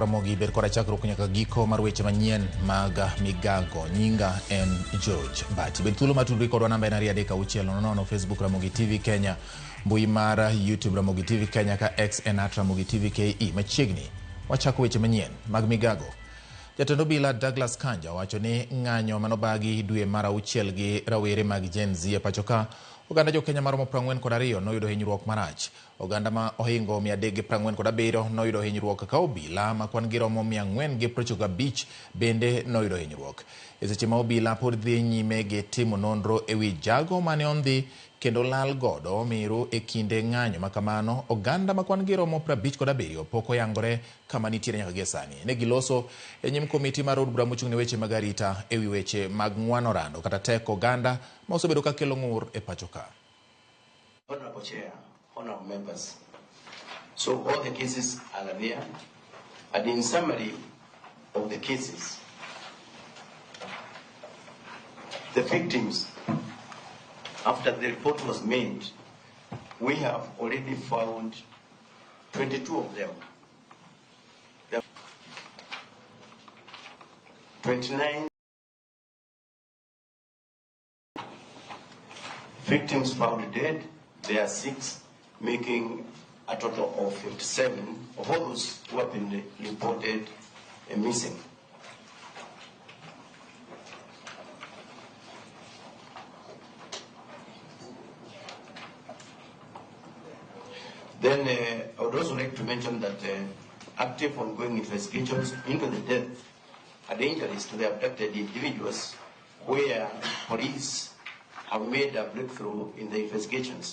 Ramogi ber kora chakruok nyaka giko mar weche manyien mag migago. Nyinga en George Bati. Bed thuolo matudri kodwa namba en 360 Facebook Ramogi TV Kenya, mbui mar YouTube Ramogi TV Kenya ka X en @Ramogi TV KE. Machiegni wachako weche manyien mag migago. Jatend obila Douglas Kanja wacho ni ng'anyo manobagi dwe mar 6 gi rawere mag Gen Z e pacho ka oganda jo Kenya maromo 42 noyudo hinyruok marach. Oganda ma ohingo 347 noyudo hinyruok ka obila ma kwan giromo 495 bende noyudo hinyruok. E seche ma obila pod dhi nyime gi timo nonro ewi jago mane ondhi kendo lal godo miru e kinde ng'anyo makamano, oganda ma kwan giromo 57 pok oyangore kama nitiere nyaka gie sani. Ne giloso e nyim komiti mar od bura mochung' ne weche mag arita ewi weche mag ng'wano rando kata teko oganda ma osebedo ka kelo ng'ur e pacho ka. Honorable Chair, honorable members, so all the cases are there, and in summary of the cases, the victims, after the report was made, we have already found 22 of them. 29 victims found dead. There are 6, making a total of 57 of all those who have been reported missing. Then I would also like to mention that active ongoing investigations into the death and injuries to the abducted individuals, where police have made a breakthrough in the investigations.